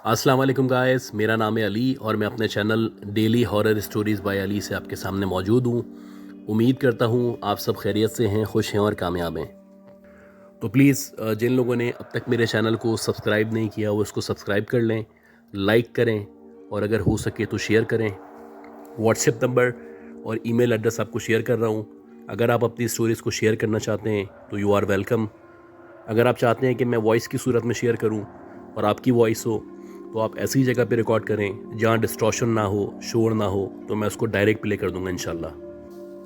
अस्सलाम वालेकुम गाइस, मेरा नाम है अली और मैं अपने channel daily horror stories by Ali से आपके सामने मौजूद हूँ। उम्मीद करता हूँ आप सब खैरियत से हैं, खुश हैं और कामयाब हैं। तो प्लीज़ जिन लोगों ने अब तक मेरे चैनल को सब्सक्राइब नहीं किया वो इसको सब्सक्राइब कर लें, लाइक करें और अगर हो सके तो शेयर करें। व्हाट्सएप नंबर और ईमेल एड्रेस आपको शेयर कर रहा हूँ। अगर आप अपनी स्टोरीज़ को शेयर करना चाहते हैं तो यू आर वेलकम। अगर आप चाहते हैं कि मैं वॉइस की सूरत में शेयर करूं और आपकी वॉइस हो तो आप ऐसी जगह पे रिकॉर्ड करें जहां डिस्टॉर्शन ना हो, शोर ना हो, तो मैं उसको डायरेक्ट प्ले कर दूंगा इंशाल्लाह।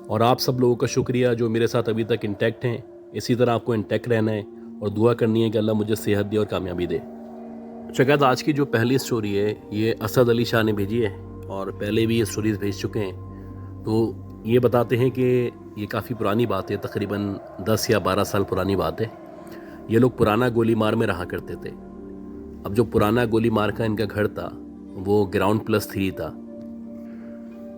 और आप सब लोगों का शुक्रिया जो मेरे साथ अभी तक इंटैक्ट हैं। इसी तरह आपको इंटैक्ट रहना है और दुआ करनी है कि अल्लाह मुझे सेहत दे और कामयाबी दे। शायद आज की जो पहली स्टोरी है ये असद अली शाह ने भेजी है और पहले भी ये स्टोरीज़ भेज चुके हैं। तो ये बताते हैं कि ये काफ़ी पुरानी बात है, तकरीबन 10 या 12 साल पुरानी बात है। ये लोग पुराना गोलीमार में रहा करते थे। अब जो पुराना गोलीमार का इनका घर था वो ग्राउंड +3 था।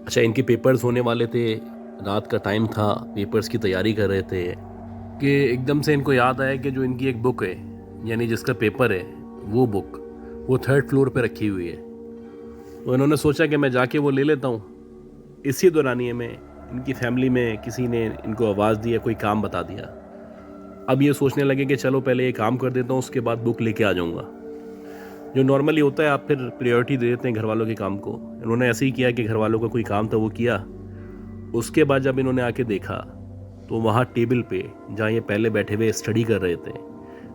अच्छा, इनके पेपर्स होने वाले थे, रात का टाइम था, पेपर्स की तैयारी कर रहे थे कि एकदम से इनको याद आया कि जो इनकी एक बुक है, यानी जिसका पेपर है, वो 3rd फ्लोर पे रखी हुई है। तो इन्होंने सोचा कि मैं जाके वो ले लेता हूँ। इसी दौरानिए में इनकी फैमिली में किसी ने इनको आवाज़ दी या कोई काम बता दिया। अब ये सोचने लगे कि चलो पहले ये काम कर देता हूँ, उसके बाद बुक लेके आ जाऊँगा। जो नॉर्मली होता है, आप फिर प्रायोरिटी दे देते हैं घर वालों के काम को। इन्होंने ऐसे ही किया कि घर वालों का कोई काम था वो किया। उसके बाद जब इन्होंने आके देखा तो वहाँ टेबल पे जहाँ ये पहले बैठे हुए स्टडी कर रहे थे,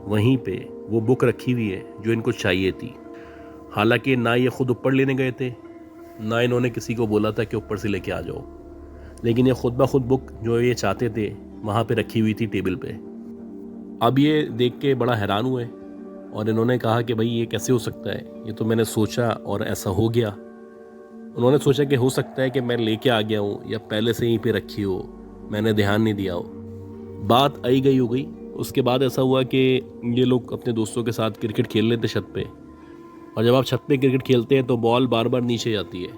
वहीं पे वो बुक रखी हुई है जो इनको चाहिए थी। हालांकि ना ये खुद ऊपर लेने गए थे, ना इन्होंने किसी को बोला था कि ऊपर से लेके आ जाओ, लेकिन ये खुद ब खुद बुक जो ये चाहते थे वहाँ पे रखी हुई थी टेबल पे। अब ये देख के बड़ा हैरान हुए और इन्होंने कहा कि भाई ये कैसे हो सकता है, ये तो मैंने सोचा और ऐसा हो गया। उन्होंने सोचा कि हो सकता है कि मैं लेके आ गया हूँ या पहले से यहीं पे रखी हो, मैंने ध्यान नहीं दिया हो। बात आई गई हो गई। उसके बाद ऐसा हुआ कि ये लोग अपने दोस्तों के साथ क्रिकेट खेल लेते छत पे, और जब आप छत पे क्रिकेट खेलते हैं तो बॉल बार बार नीचे जाती है।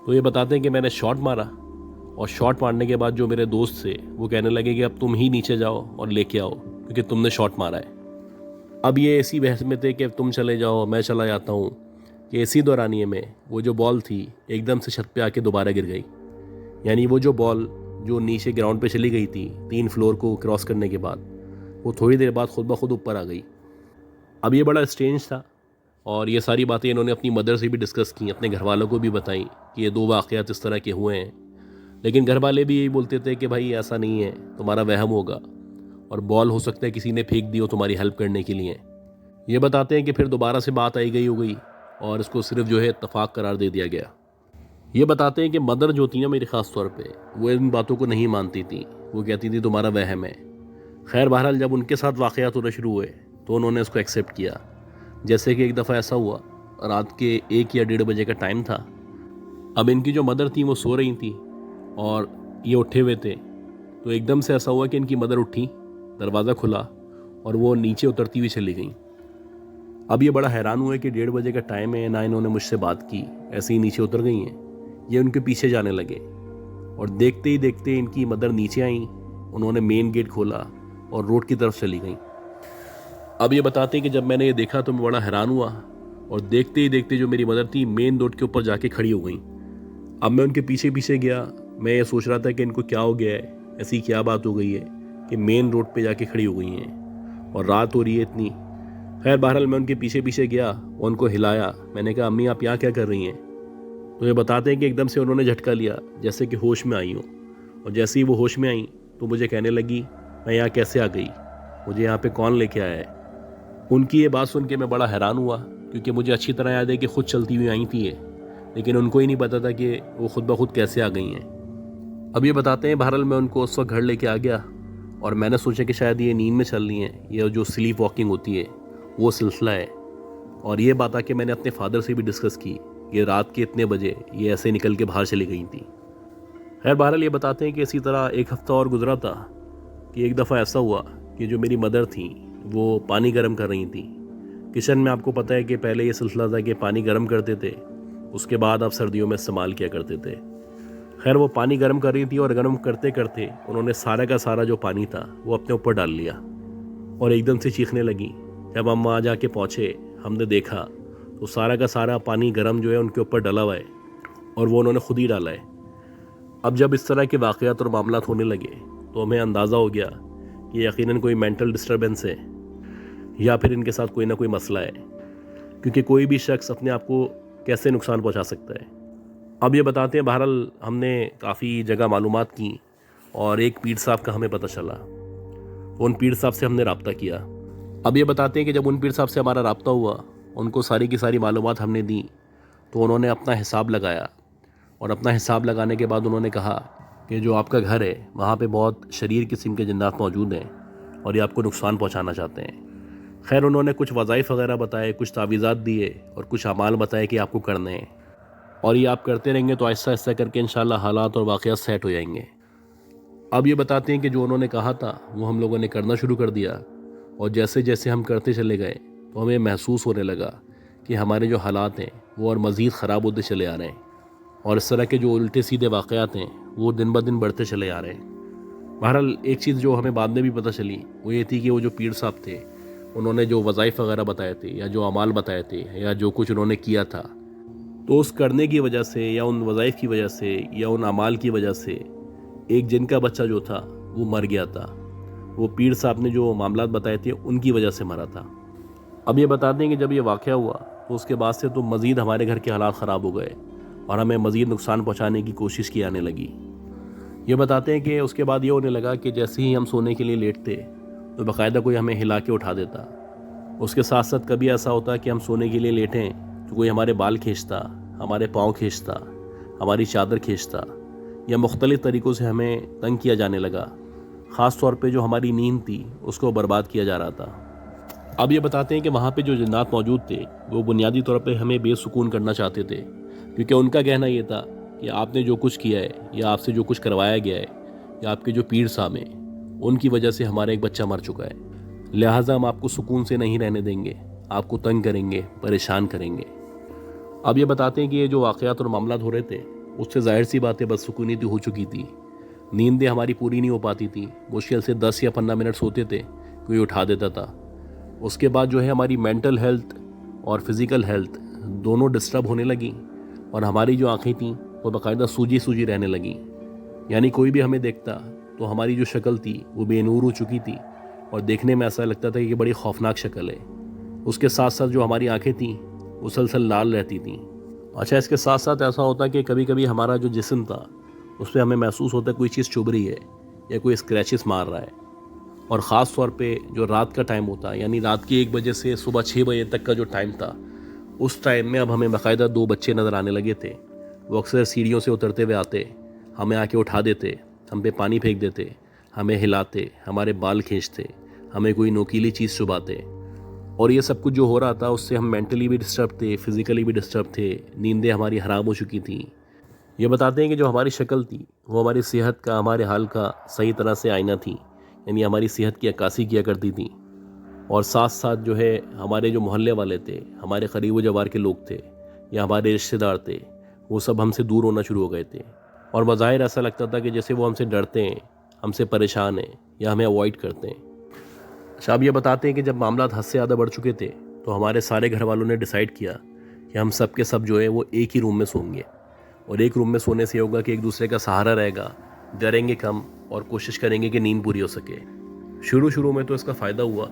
तो ये बताते हैं कि मैंने शॉट मारा और शॉट मारने के बाद जो मेरे दोस्त थे वो कहने लगे कि अब तुम ही नीचे जाओ और लेके आओ क्योंकि तुमने शॉट मारा है। अब ये इसी बहस में थे कि तुम चले जाओ मैं चला जाता हूँ, कि इसी दौरानिए में वो जो बॉल थी एकदम से छत पे आके दोबारा गिर गई। यानी वो जो बॉल जो नीचे ग्राउंड पे चली गई थी 3 फ्लोर को क्रॉस करने के बाद, वो थोड़ी देर बाद खुद ब खुद ऊपर आ गई। अब ये बड़ा स्ट्रेंज था और ये सारी बातें इन्होंने अपनी मदर से भी डिस्कस की, अपने घर वालों को भी बताई कि ये 2 वाक़यात इस तरह के हुए हैं। लेकिन घर वाले भी यही बोलते थे कि भाई ऐसा नहीं है, तुम्हारा वहम होगा और बॉल हो सकता है किसी ने फेंक दी हो तुम्हारी हेल्प करने के लिए। ये बताते हैं कि फिर दोबारा से बात आई गई हो गई और इसको सिर्फ जो है इत्तफाक करार दे दिया गया। ये बताते हैं कि मदर जो थी ना मेरी ख़ास तौर पे, वो इन बातों को नहीं मानती थी, वो कहती थी तुम्हारा वहम है। खैर बहरहाल जब उनके साथ वाक़यात होने शुरू हुए तो उन्होंने इसको एक्सेप्ट किया। जैसे कि एक दफ़ा ऐसा हुआ, रात के 1 या 1:30 बजे का टाइम था। अब इनकी जो मदर थी वो सो रही थी और ये उठे हुए थे। तो एकदम से ऐसा हुआ कि इनकी मदर उठी, दरवाज़ा खुला और वो नीचे उतरती हुई चली गई। अब ये बड़ा हैरान हुए कि 1:30 बजे का टाइम है, ना इन्होंने मुझसे बात की, ऐसे ही नीचे उतर गई हैं। ये उनके पीछे जाने लगे और देखते ही देखते इनकी मदर नीचे आई। उन्होंने मेन गेट खोला और रोड की तरफ चली गई। अब ये बताते हैं कि जब मैंने ये देखा तो मैं बड़ा हैरान हुआ और देखते ही देखते जो मेरी मदर थी मेन रोड के ऊपर जाके खड़ी हो गई। अब मैं उनके पीछे पीछे गया। मैं ये सोच रहा था कि इनको क्या हो गया है, ऐसी क्या बात हो गई है कि मेन रोड पे जाके खड़ी हो गई हैं और रात हो रही है इतनी। खैर बहरहाल मैं उनके पीछे पीछे गया और उनको हिलाया। मैंने कहा अम्मी आप यहाँ क्या कर रही हैं? तो ये बताते हैं कि एकदम से उन्होंने झटका लिया जैसे कि होश में आई हो, और जैसे ही वो होश में आई तो मुझे कहने लगी मैं यहाँ कैसे आ गई, मुझे यहाँ पे कौन लेके आया है। उनकी ये बात सुन के मैं बड़ा हैरान हुआ क्योंकि मुझे अच्छी तरह याद है कि खुद चलती हुई आई थी ये, लेकिन उनको ही नहीं पता था कि वो खुद ब खुद कैसे आ गई हैं। अब ये बताते हैं बहरहाल मैं उनको उस वक्त घर लेके आ गया और मैंने सोचा कि शायद ये नींद में चल रही हैं, ये जो स्लीप वॉकिंग होती है वो सिलसिला है। और ये बात आके मैंने अपने फादर से भी डिस्कस की कि रात के इतने बजे ये ऐसे निकल के बाहर चली गई थी। खैर बहरहाल ये बताते हैं कि इसी तरह 1 हफ़्ता और गुजरा था कि एक दफ़ा ऐसा हुआ कि जो मेरी मदर थी वो पानी गर्म कर रही थी किचन में। आपको पता है कि पहले ये सिलसिला था कि पानी गर्म करते थे, उसके बाद आप सर्दियों में इस्तेमाल किया करते थे। खैर वो पानी गर्म कर रही थी और गर्म करते करते उन्होंने सारा का सारा जो पानी था वो अपने ऊपर डाल लिया और एकदम से चीखने लगी। जब हम वहाँ जाके पहुँचे हमने देखा तो सारा का सारा पानी गर्म जो है उनके ऊपर डला हुआ है और वो उन्होंने खुद ही डाला है। अब जब इस तरह के वाक़यात और मामलात होने लगे तो हमें अंदाज़ा हो गया कि यकीनन कोई मेंटल डिस्टर्बेंस है या फिर इनके साथ कोई ना कोई मसला है, क्योंकि कोई भी शख्स अपने आप को कैसे नुकसान पहुंचा सकता है। अब ये बताते हैं, बहरहाल हमने काफ़ी जगह मालूमात की और एक पीर साहब का हमें पता चला। उन पीर साहब से हमने रब्ता किया। अब ये बताते हैं कि जब उन पीर साहब से हमारा रब्ता हुआ, उनको सारी की सारी मालूमात हमने दी, तो उन्होंने अपना हिसाब लगाया और अपना हिसाब लगाने के बाद उन्होंने कहा कि जो आपका घर है वहाँ पे बहुत शरीर किस्म के जिन्नात मौजूद हैं और ये आपको नुकसान पहुँचाना चाहते हैं। खैर, उन्होंने कुछ वज़ाइफ वगैरह बताए, कुछ तावीज़ात दिए और कुछ अमाल बताए कि आपको करने हैं और ये आप करते रहेंगे तो आहिस्ता आहिस्ता करके इंशाल्लाह हालात और वाक़यात सेट हो जाएंगे। अब ये बताते हैं कि जो उन्होंने कहा था वो हम लोगों ने करना शुरू कर दिया और जैसे जैसे हम करते चले गए तो हमें महसूस होने लगा कि हमारे जो हालात हैं वो और मज़ीद ख़राब होते चले आ रहे हैं और इस तरह के जो उल्टे सीधे वाक़यात हैं वो दिन ब दिन बढ़ते चले आ रहे हैं। बहरहाल एक चीज़ जो हमें बाद में भी पता चली वो ये थी कि वो जो पीर साहब थे उन्होंने जो वज़ाइफ वगैरह बताए थे या जो अमाल बताए थे या जो कुछ उन्होंने किया था, तो उस करने की वजह से या उन वज़ाइफ की वजह से या उन अमाल की वजह से एक जिन का बच्चा जो था वो मर गया था। वो पीर साहब ने जो मामलात बताए थे उनकी वजह से मरा था। अब ये बताते हैं कि जब ये वाक़या हुआ तो उसके बाद से तो मज़ीद हमारे घर के हालात ख़राब हो गए और हमें मज़ीद नुकसान पहुँचाने की कोशिश की आने लगी। ये बताते हैं कि उसके बाद ये होने लगा कि जैसे ही हम सोने के लिए लेटते तो बाकायदा कोई हमें हिला के उठा देता। उसके साथ साथ कभी ऐसा होता कि हम सोने के लिए लेटें तो कोई हमारे बाल खींचता, हमारे पाँव खींचता, हमारी चादर खींचता या मुख्तलिफ़ तरीक़ों से हमें तंग किया जाने लगा। ख़ास तौर पे जो हमारी नींद थी उसको बर्बाद किया जा रहा था। अब ये बताते हैं कि वहाँ पे जो जिन्नात मौजूद थे वो बुनियादी तौर पे हमें बेसुकून करना चाहते थे, क्योंकि उनका कहना ये था कि आपने जो कुछ किया है या आपसे जो कुछ करवाया गया है या आपके जो पीर साहब हैं उनकी वजह से हमारा एक बच्चा मर चुका है, लिहाजा हम आपको सुकून से नहीं रहने देंगे, आपको तंग करेंगे, परेशान करेंगे। अब ये बताते हैं कि ये जो वाक़यात और मामलात हो रहे थे उससे ज़ाहिर सी बातें बदसुकूनी तो हो चुकी थी। नींदें हमारी पूरी नहीं हो पाती थी, मुश्किल से 10 या 15 मिनट सोते थे, कोई उठा देता था। उसके बाद जो है हमारी मेंटल हेल्थ और फिज़िकल हेल्थ दोनों डिस्टर्ब होने लगी और हमारी जो आँखें थीं वो बाकायदा सूजी सूजी रहने लगी। यानी कोई भी हमें देखता तो हमारी जो शक्ल थी वो बेनूर हो चुकी थी और देखने में ऐसा लगता था कि बड़ी खौफनाक शक्ल है। उसके साथ साथ जो हमारी आंखें थीं वो सलसल लाल रहती थीं। अच्छा, इसके साथ साथ ऐसा होता कि कभी कभी हमारा जो जिस्म था उस पर हमें महसूस होता है कोई चीज़ चुभ रही है या कोई स्क्रैचेस मार रहा है। और ख़ास तौर पे जो रात का टाइम होता है, यानी रात के 1 बजे से सुबह 6 बजे तक का जो टाइम था, उस टाइम में अब हमें बाकायदा 2 बच्चे नज़र आने लगे थे। वो अक्सर सीढ़ियों से उतरते हुए आते, हमें आके उठा देते, हम पे पानी फेंक देते, हमें हिलाते, हमारे बाल खींचते, हमें कोई नोकीली चीज़ चुभाते। और ये सब कुछ जो हो रहा था उससे हम मेंटली भी डिस्टर्ब थे, फिज़िकली भी डिस्टर्ब थे, नींदें हमारी हराम हो चुकी थी। ये बताते हैं कि जो हमारी शक्ल थी वो हमारी सेहत का, हमारे हाल का सही तरह से आईना थी, यानी हमारी सेहत की अक्कासी किया करती थी। और साथ साथ जो है हमारे जो मोहल्ले वाले थे, हमारे करीब जवार के लोग थे या हमारे रिश्तेदार थे, वो सब हमसे दूर होना शुरू हो गए थे और बज़ाहिर ऐसा लगता था कि जैसे वो हमसे डरते हैं, हमसे परेशान हैं या हमें अवॉइड करते हैं। अच्छा, अब ये बताते हैं कि जब मामला हद से ज़्यादा बढ़ चुके थे तो हमारे सारे घर वालों ने डिसाइड किया कि हम सब के सब जो है वो एक ही रूम में सोएंगे और एक रूम में सोने से होगा कि एक दूसरे का सहारा रहेगा, डरेंगे कम और कोशिश करेंगे कि नींद पूरी हो सके। शुरू में तो इसका फ़ायदा हुआ,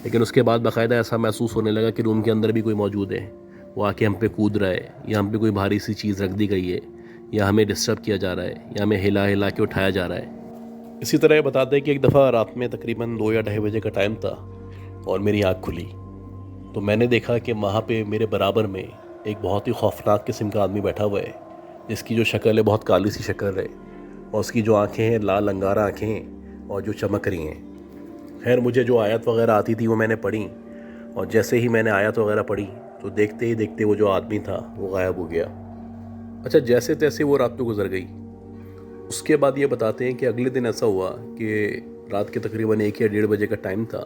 लेकिन उसके बाद बाकायदा ऐसा महसूस होने लगा कि रूम के अंदर भी कोई मौजूद है, वो आके हम पे कूद रहा है या हम पे कोई भारी सी चीज़ रख दी गई है या हमें डिस्टर्ब किया जा रहा है या हमें हिला हिला के उठाया जा रहा है। इसी तरह बताते हैं कि एक दफ़ा रात में तकरीबन 2 या 2:30 बजे का टाइम था और मेरी आँख खुली तो मैंने देखा कि वहाँ पे मेरे बराबर में एक बहुत ही खौफनाक किस्म का आदमी बैठा हुआ है, जिसकी जो शक्ल है बहुत काली सी शक्ल है और उसकी जो आँखें हैं लाल अंगारा आँखें हैं और जो चमक रही हैं। खैर, मुझे जो आयत वगैरह आती थी वो मैंने पढ़ी और जैसे ही मैंने आयत वगैरह पढ़ी तो देखते ही देखते वो जो आदमी था वो गायब हो गया। अच्छा, जैसे तैसे वो रात तो गुजर गई। उसके बाद ये बताते हैं कि अगले दिन ऐसा हुआ कि रात के तकरीबन 1 या 1:30 बजे का टाइम था।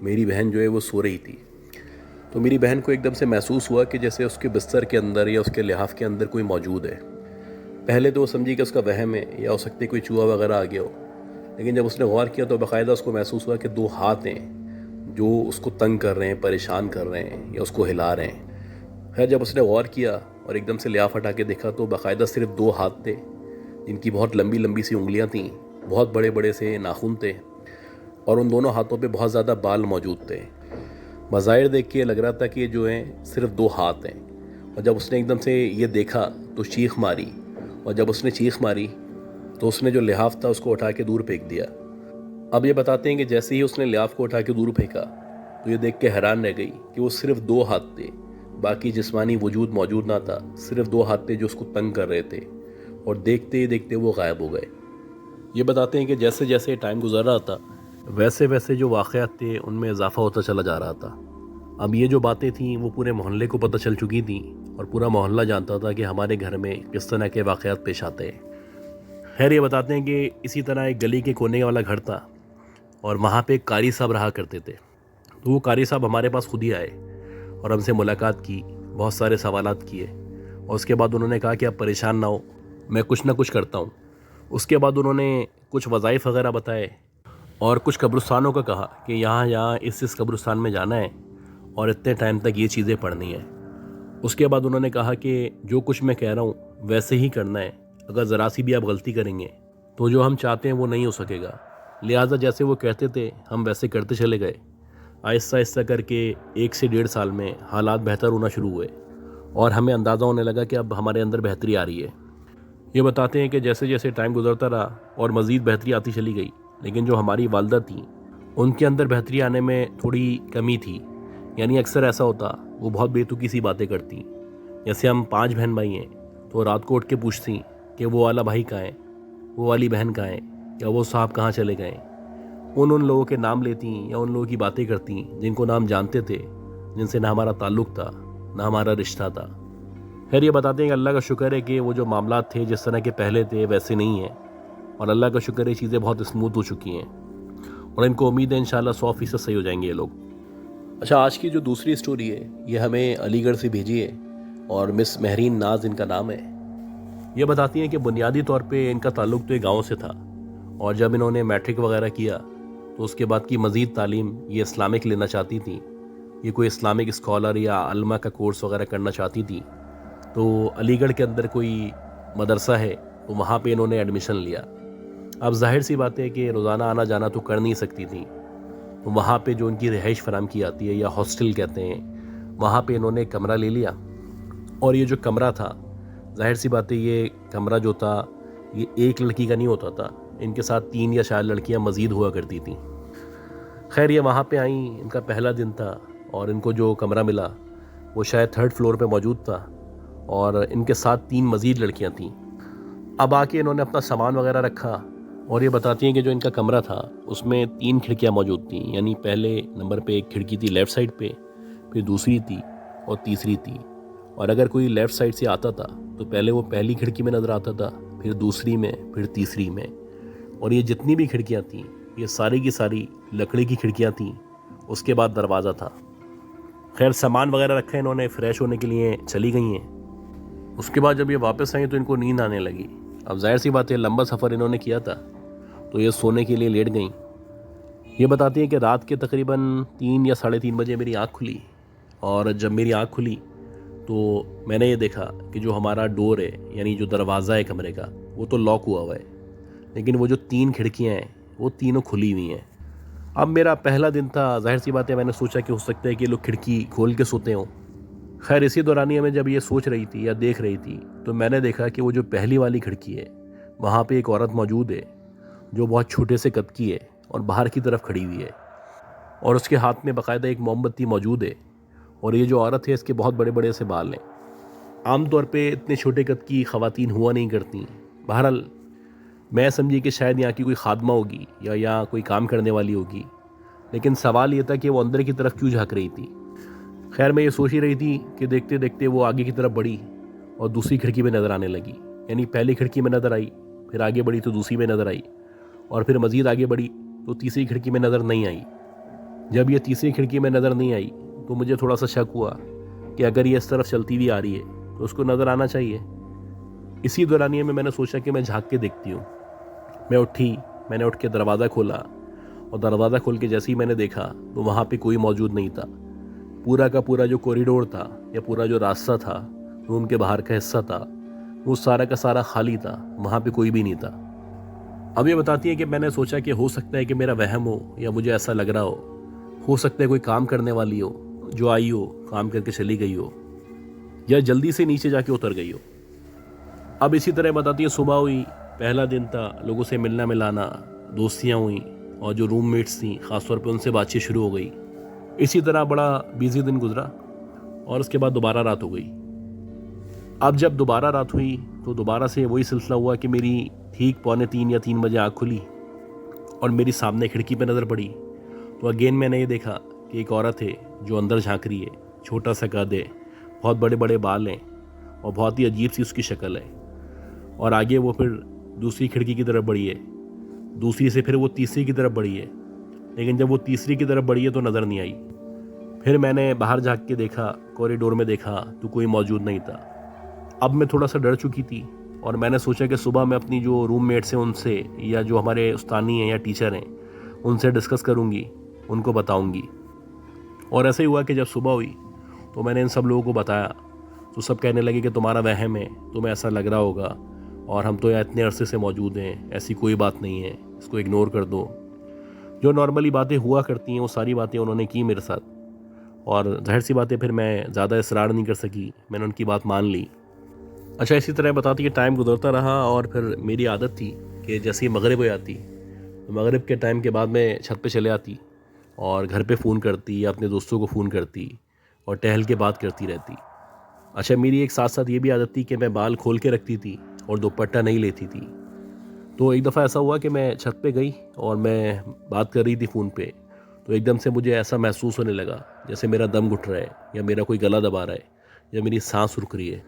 मेरी बहन जो है वो सो रही थी, तो मेरी बहन को एकदम से महसूस हुआ कि जैसे उसके बिस्तर के अंदर या उसके लिहाफ के अंदर कोई मौजूद है। पहले तो वो समझी कि उसका वहम है या हो सकती कोई चूहा वगैरह आ गया हो, लेकिन जब उसने गौर किया तो बाकायदा उसको महसूस हुआ कि 2 हाथ हैं जो उसको तंग कर रहे हैं, परेशान कर रहे हैं या उसको हिला रहे हैं। खैर जब उसने गौर किया और एकदम से लिहाफ हटा के देखा तो बाकायदा सिर्फ 2 हाथ थे, जिनकी बहुत लंबी लंबी सी उंगलियां थीं, बहुत बड़े बड़े से नाखून थे और उन दोनों हाथों पे बहुत ज़्यादा बाल मौजूद थे। मज़ाहिर देख के लग रहा था कि ये जो हैं सिर्फ 2 हाथ हैं। और जब उसने एकदम से ये देखा तो चीख मारी, और जब उसने चीख मारी तो उसने जो लिहाफ था उसको उठा के दूर फेंक दिया। अब ये बताते हैं कि जैसे ही उसने लिहाफ को उठा के दूर फेंका तो ये देख के हैरान रह गई कि वो सिर्फ 2 हाथ थे, बाकी जिस्मानी वजूद मौजूद ना था। सिर्फ 2 हाथ थे जो उसको तंग कर रहे थे, और देखते ही देखते वो गायब हो गए। ये बताते हैं कि जैसे जैसे टाइम गुजर रहा था वैसे वैसे जो वाक़यात थे उनमें इजाफा होता चला जा रहा था। अब ये जो बातें थीं वो पूरे मोहल्ले को पता चल चुकी थी, और पूरा मोहल्ला जानता था कि हमारे घर में किस तरह के वाक़यात पेश आते हैं। खैर ये बताते हैं कि इसी तरह एक गली के कोने वाला घर था, और वहाँ पे एक कारी साहब रहा करते थे। तो वो कारी साहब हमारे पास खुद ही आए और हमसे मुलाकात की, बहुत सारे सवालात किए, और उसके बाद उन्होंने कहा कि आप परेशान ना हो, मैं कुछ ना कुछ करता हूँ। उसके बाद उन्होंने कुछ वज़ाइफ वगैरह बताए और कुछ कब्रिस्तानों का कहा कि यहाँ यहाँ इस कब्रिस्तान में जाना है और इतने टाइम तक ये चीज़ें पढ़नी है। उसके बाद उन्होंने कहा कि जो कुछ मैं कह रहा हूँ वैसे ही करना है, अगर ज़रा सी भी आप गलती करेंगे तो जो हम चाहते हैं वो नहीं हो सकेगा। लिहाजा जैसे वो कहते थे हम वैसे करते चले गए। आहिस्ता आहिस्ता करके 1 से 1.5 साल में हालात बेहतर होना शुरू हुए, और हमें अंदाज़ा होने लगा कि अब हमारे अंदर बेहतरी आ रही है। ये बताते हैं कि जैसे जैसे टाइम गुजरता रहा और मज़ीद बेहतरी आती चली गई, लेकिन जो हमारी वालदा थी उनके अंदर बेहतरी आने में थोड़ी कमी थी। यानी अक्सर ऐसा होता, वो बहुत बेतुकी सी बातें करती। जैसे हम 5 बहन भाई हैं तो रात को उठ के पूछती कि वो वाला भाई कहाँ है, वो वाली बहन कहाँ है, या वो साहब कहाँ चले गए। उन लोगों के नाम लेती या उन लोगों की बातें करती जिनको ना हम जानते थे, जिनसे ना हमारा ताल्लुक़ था ना हमारा रिश्ता था। खैर ये बताते हैं कि अल्लाह का शुक्र है कि वो जो मामलात थे जिस तरह के पहले थे वैसे नहीं हैं, और अल्लाह का शुक्र है चीज़ें बहुत स्मूथ हो चुकी हैं, और इनको उम्मीद है इंशाल्लाह 100% सही हो जाएंगे ये लोग। अच्छा, आज की जो दूसरी स्टोरी है ये हमें अलीगढ़ से भेजी है, और मिस महरीन नाज इनका नाम है। ये बताती हैं कि बुनियादी तौर पे इनका ताल्लुक़ तो एक गाँव से था, और जब इन्होंने मैट्रिक वगैरह किया तो उसके बाद की मज़ीद तालीम ये इस्लामिक लेना चाहती थी। ये कोई इस्लामिक स्कॉलर या अल्मा का कोर्स वगैरह करना चाहती थी। तो अलीगढ़ के अंदर कोई मदरसा है तो वहाँ पे इन्होंने एडमिशन लिया। अब जाहिर सी बात है कि रोज़ाना आना जाना तो कर नहीं सकती थी, तो वहाँ पे जो उनकी रिहाइश फराम की जाती है या हॉस्टल कहते हैं, वहाँ पे इन्होंने एक कमरा ले लिया। और ये जो कमरा था, जाहिर सी बात है ये कमरा जो था ये एक लड़की का नहीं होता था, इनके साथ 3 या 4 लड़कियां मज़ीद हुआ करती थीं। खैर ये वहाँ पे आई, इनका पहला दिन था, और इनको जो कमरा मिला वो शायद 3rd फ्लोर पे मौजूद था, और इनके साथ 3 मज़ीद लड़कियां थीं। अब आके इन्होंने अपना सामान वगैरह रखा, और ये बताती हैं कि जो इनका कमरा था उसमें 3 खिड़कियाँ मौजूद थीं। यानी पहले नंबर पे एक खिड़की थी लेफ़्ट साइड पे, फिर दूसरी थी और तीसरी थी। और अगर कोई लेफ़्ट साइड से आता था तो पहले वो पहली खिड़की में नज़र आता था, फिर दूसरी में, फिर तीसरी में। और ये जितनी भी खिड़कियाँ थीं ये सारी की सारी लकड़ी की खिड़कियाँ थीं। उसके बाद दरवाज़ा था। खैर सामान वगैरह रखा, इन्होंने फ़्रेश होने के लिए चली गई हैं। उसके बाद जब ये वापस आई तो इनको नींद आने लगी। अब जाहिर सी बात है लंबा सफ़र इन्होंने किया था, तो ये सोने के लिए लेट गई। ये बताती हैं कि रात के तकरीबन 3 या 3:30 बजे मेरी आँख खुली, और जब मेरी आँख खुली तो मैंने ये देखा कि जो हमारा डोर है, यानी जो दरवाज़ा है कमरे का, वो तो लॉक हुआ हुआ है, लेकिन वो जो 3 खिड़कियाँ हैं वो तीनों खुली हुई हैं। अब मेरा पहला दिन था, जाहिर सी बात है मैंने सोचा कि हो सकता है कि लोग खिड़की खोल के सोते हों। खैर इसी दौरानिया में जब ये सोच रही थी या देख रही थी तो मैंने देखा कि वो जो पहली वाली खिड़की है वहाँ पे एक औरत मौजूद है जो बहुत छोटे से कद की है और बाहर की तरफ खड़ी हुई है, और उसके हाथ में बाकायदा एक मोमबत्ती मौजूद है। और ये जो औरत है इसके बहुत बड़े बड़े से बाल हैं। आमतौर पे इतने छोटे कद की ख़वातीन हुआ नहीं करती। बहरहाल मैं समझी कि शायद यहाँ की कोई खादमा होगी या यहाँ कोई काम करने वाली होगी, लेकिन सवाल ये था कि वो अंदर की तरफ क्यों झाँक रही थी। खैर मैं ये सोच ही रही थी कि देखते देखते वो आगे की तरफ बढ़ी और दूसरी खिड़की में नज़र आने लगी। यानी पहली खिड़की में नज़र आई, फिर आगे बढ़ी तो दूसरी में नज़र आई, और फिर मज़ीद आगे बढ़ी तो तीसरी खिड़की में नज़र नहीं आई। जब ये तीसरी खिड़की में नज़र नहीं आई तो मुझे थोड़ा सा शक हुआ कि अगर ये इस तरफ चलती हुई आ रही है तो उसको नज़र आना चाहिए। इसी दौरानिए में मैंने सोचा कि मैं झाँक के देखती हूँ। मैं उठी, मैंने उठ के दरवाज़ा खोला, और दरवाज़ा खोल के जैसे ही मैंने देखा तो वहाँ पे कोई मौजूद नहीं था। पूरा का पूरा जो कॉरिडोर था या पूरा जो रास्ता था, रूम के बाहर का हिस्सा था, वो सारा का सारा खाली था, वहाँ पे कोई भी नहीं था। अब ये बताती है कि मैंने सोचा कि हो सकता है कि मेरा वहम हो या मुझे ऐसा लग रहा हो सकता है कोई काम करने वाली हो जो आई हो, काम करके चली गई हो, या जल्दी से नीचे जाके उतर गई हो। अब इसी तरह बताती है सुबह हुई, पहला दिन था, लोगों से मिलना मिलाना, दोस्तियाँ हुई, और जो रूममेट्स थी ख़ासतौर पे उनसे बातचीत शुरू हो गई। इसी तरह बड़ा बिजी दिन गुजरा और उसके बाद दोबारा रात हो गई। अब जब दोबारा रात हुई तो दोबारा से वही सिलसिला हुआ कि मेरी ठीक 2:45 या 3 बजे आँख खुली और मेरी सामने खिड़की पे नज़र पड़ी। तो अगेन मैंने ये देखा कि एक औरत है जो अंदर झांक रही है, छोटा सा कद है, बहुत बड़े बड़े बाल हैं और बहुत ही अजीब सी उसकी शक्ल है। और आगे वो फिर दूसरी खिड़की की तरफ बढ़ी है, दूसरी से फिर वो तीसरी की तरफ बढ़ी है, लेकिन जब वो तीसरी की तरफ बढ़ी है तो नज़र नहीं आई। फिर मैंने बाहर झांक के देखा, कॉरिडोर में देखा तो कोई मौजूद नहीं था। अब मैं थोड़ा सा डर चुकी थी और मैंने सोचा कि सुबह मैं अपनी जो रूममेट्स हैं उनसे, या जो हमारे उस्तानी हैं या टीचर हैं, उनसे डिस्कस करूँगी, उनको बताऊँगी। और ऐसे ही हुआ कि जब सुबह हुई तो मैंने इन सब लोगों को बताया, तो सब कहने लगे कि तुम्हारा वहम है, तुम्हें ऐसा लग रहा होगा, और हम तो यहाँ इतने अरसे से मौजूद हैं, ऐसी कोई बात नहीं है, इसको इग्नोर कर दो। जो नॉर्मली बातें हुआ करती हैं वो सारी बातें उन्होंने की मेरे साथ, और जाहिर सी बातें फिर मैं ज़्यादा इसरार नहीं कर सकी, मैंने उनकी बात मान ली। अच्छा, इसी तरह बताती कि टाइम गुजरता रहा और फिर मेरी आदत थी कि जैसे ही मगरिब हो जाती तो मगरिब के टाइम के बाद मैं छत पे चले आती और घर पे फ़ोन करती या अपने दोस्तों को फ़ोन करती और टहल के बात करती रहती। अच्छा, मेरी एक साथ साथ ये भी आदत थी कि मैं बाल खोल के रखती थी और दुपट्टा नहीं लेती थी। तो एक दफ़ा ऐसा हुआ कि मैं छत पे गई और मैं बात कर रही थी फ़ोन पे, तो एकदम से मुझे ऐसा महसूस होने लगा जैसे मेरा दम घुट रहा है या मेरा कोई गला दबा रहा है या मेरी सांस रुक रही है।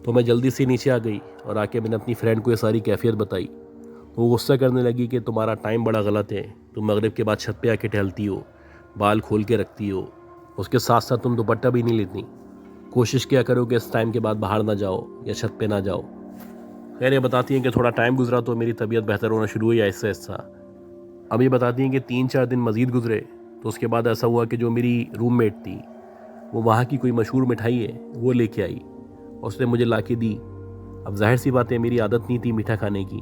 तो मैं जल्दी से नीचे आ गई और आके मैंने अपनी फ्रेंड को ये सारी कैफियत बताई। तो वो गुस्सा करने लगी कि तुम्हारा टाइम बड़ा गलत है, तुम मगरिब के बाद छत पे आके टहलती हो, बाल खोल के रखती हो, उसके साथ साथ तुम दुपट्टा भी नहीं लेती। कोशिश किया करो कि इस टाइम के बाद बाहर ना जाओ या छत पे ना जाओ। खैर, ये बताती हैं कि थोड़ा टाइम गुजरा तो मेरी तबीयत बेहतर होना शुरू हुई आहिस्ता आहिस्ता। अब ये बताती हैं कि 3-4 दिन मज़ीद गुजरे तो उसके बाद ऐसा हुआ कि जो मेरी रूममेट थी वो वहाँ की कोई मशहूर मिठाई है वो लेके आई और उसने मुझे ला के दी। अब जाहिर सी बात है, मेरी आदत नहीं थी मीठा खाने की,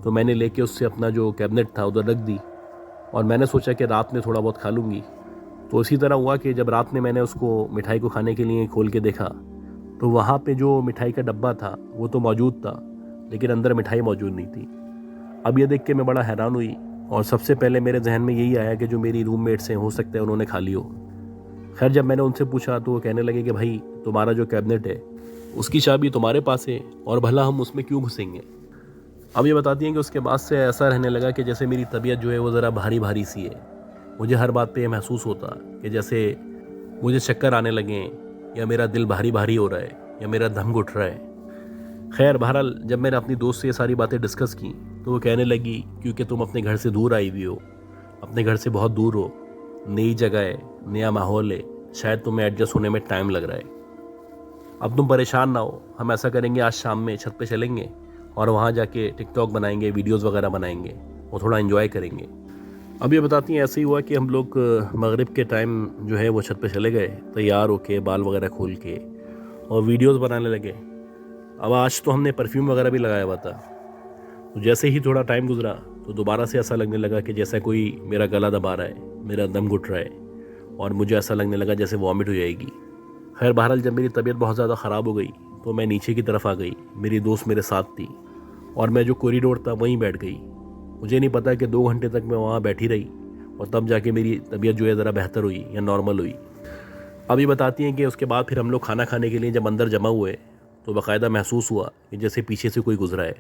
तो मैंने लेके उससे अपना जो कैबिनेट था उधर रख दी और मैंने सोचा कि रात में थोड़ा बहुत खा लूँगी। तो इसी तरह हुआ कि जब रात में मैंने उसको मिठाई को खाने के लिए खोल के देखा तो वहाँ पे जो मिठाई का डब्बा था वो तो मौजूद था, लेकिन अंदर मिठाई मौजूद नहीं थी। अब ये देख के मैं बड़ा हैरान हुई और सबसे पहले मेरे जहन में यही आया कि जो मेरी रूममेट्स हैं हो सकता है उन्होंने खा ली हो। खैर, जब मैंने उनसे पूछा तो वो कहने लगे कि भाई, तुम्हारा जो कैबिनेट है उसकी चाबी तुम्हारे पास है और भला हम उसमें क्यों घुसेंगे। अब ये बताती हैं कि उसके बाद से ऐसा रहने लगा कि जैसे मेरी तबीयत जो है वो ज़रा भारी भारी सी है। मुझे हर बात पे ये महसूस होता कि जैसे मुझे चक्कर आने लगे या मेरा दिल भारी भारी हो रहा है या मेरा दम घुट रहा है। खैर, बहरहाल जब मैंने अपनी दोस्त से ये सारी बातें डिस्कस की तो वो कहने लगी, क्योंकि तुम अपने घर से दूर आई हुई हो, अपने घर से बहुत दूर हो, नई जगह है, नया माहौल है, शायद तुम्हें एडजस्ट होने में टाइम लग रहा है। अब तुम परेशान ना हो, हम ऐसा करेंगे, आज शाम में छत पे चलेंगे और वहाँ जाके टिकटॉक बनाएंगे, वीडियोज़ वगैरह बनाएंगे और थोड़ा एंजॉय करेंगे। अब ये बताती हैं ऐसे ही हुआ कि हम लोग मगरिब के टाइम जो है वो छत पे चले गए, तैयार होके, बाल वगैरह खोल के, और वीडियोज़ बनाने लगे। अब आज तो हमने परफ्यूम वगैरह भी लगाया हुआ था। तो जैसे ही थोड़ा टाइम गुजरा तो दोबारा से ऐसा लगने लगा कि जैसा कोई मेरा गला दबा रहा है, मेरा दम घुट रहा है और मुझे ऐसा लगने लगा जैसे वॉमिट हो जाएगी। खैर, बहरहाल जब मेरी तबीयत बहुत ज़्यादा ख़राब हो गई तो मैं नीचे की तरफ आ गई, मेरी दोस्त मेरे साथ थी और मैं जो कॉरिडोर था वहीं बैठ गई। मुझे नहीं पता कि 2 घंटे तक मैं वहाँ बैठी रही और तब जाके मेरी तबीयत जो है ज़रा बेहतर हुई या नॉर्मल हुई। अब ये बताती हैं कि उसके बाद फिर हम लोग खाना खाने के लिए जब अंदर जमा हुए तो बाकायदा महसूस हुआ कि जैसे पीछे से कोई गुजरा है।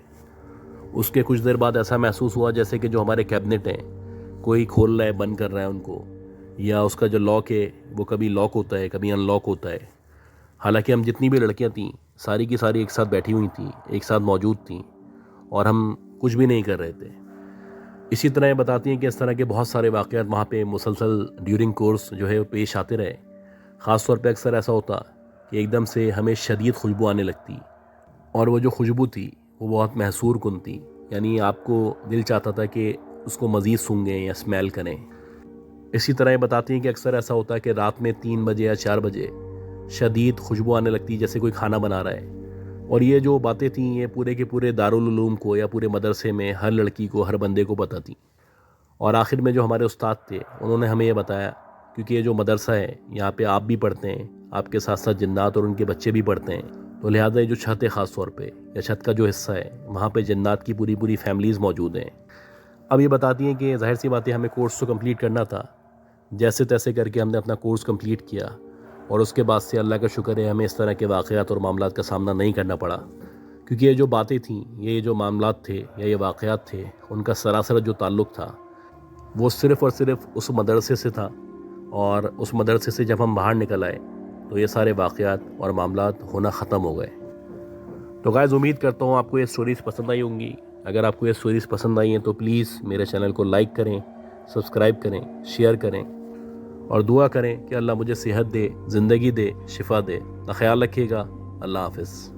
उसके कुछ देर बाद ऐसा महसूस हुआ जैसे कि जो हमारे कैबिनेट हैं कोई खोल रहा है, बंद कर रहा है उनको, या उसका जो लॉक है वो कभी लॉक होता है, कभी अनलॉक होता है। हालांकि हम जितनी भी लड़कियां थीं सारी की सारी एक साथ बैठी हुई थीं, एक साथ मौजूद थीं और हम कुछ भी नहीं कर रहे थे। इसी तरह ये बताती हैं कि इस तरह के बहुत सारे वाक़यात वहाँ पे मुसलसल ड्यूरिंग कोर्स जो है पेश आते रहे। ख़ास तौर पे अक्सर ऐसा होता कि एकदम से हमें शदीद खुशबू आने लगती और वो जो खुशबू थी वो बहुत महसूर कुन थी, यानी आपको दिल चाहता था कि उसको मज़ीद सूंघें या स्मेल करें। इसी तरह ये बताती हैं कि अक्सर ऐसा होता है कि रात में 3 बजे या 4 बजे शदीद खुशबू आने लगती है, जैसे कोई खाना बना रहा है। और ये जो बातें थीं ये पूरे के पूरे दारुल उलूम को या पूरे मदरसे में हर लड़की को, हर बंदे को पता थी। और आखिर में जो हमारे उस्ताद थे उन्होंने हमें ये बताया, क्योंकि ये जो मदरसा है यहाँ पे आप भी पढ़ते हैं, आपके साथ साथ जन्नात और उनके बच्चे भी पढ़ते हैं, तो लिहाजा ये जो छत है ख़ास तौर पे, या छत का जो हिस्सा है वहाँ पे जन्नात की पूरी पूरी फैमिलीज़ मौजूद हैं। अब ये बताती हैं कि ज़ाहिर सी बात है हमें कोर्स तो कंप्लीट करना था, जैसे तैसे करके हमने अपना कोर्स कंप्लीट किया और उसके बाद से अल्लाह का शुक्र है हमें इस तरह के वाक़यात और मामलात का सामना नहीं करना पड़ा। क्योंकि ये जो बातें थीं, ये जो मामलात थे या ये वाक़यात थे, उनका सरासर जो ताल्लुक़ था वो सिर्फ़ और सिर्फ उस मदरसे से था। और उस मदरसे से जब हम बाहर निकल आए तो ये सारे वाक़यात और मामलात होना ख़त्म हो गए। तो गाइज़ उम्मीद करता हूँ आपको ये स्टोरीज़ पसंद आई होंगी। अगर आपको ये स्टोरीज़ पसंद आई हैं तो प्लीज़ मेरे चैनल को लाइक करें, सब्सक्राइब करें, शेयर करें और दुआ करें कि अल्लाह मुझे सेहत दे, ज़िंदगी दे, शिफा दे। ख्याल रखिएगा। अल्लाह हाफ़िज़।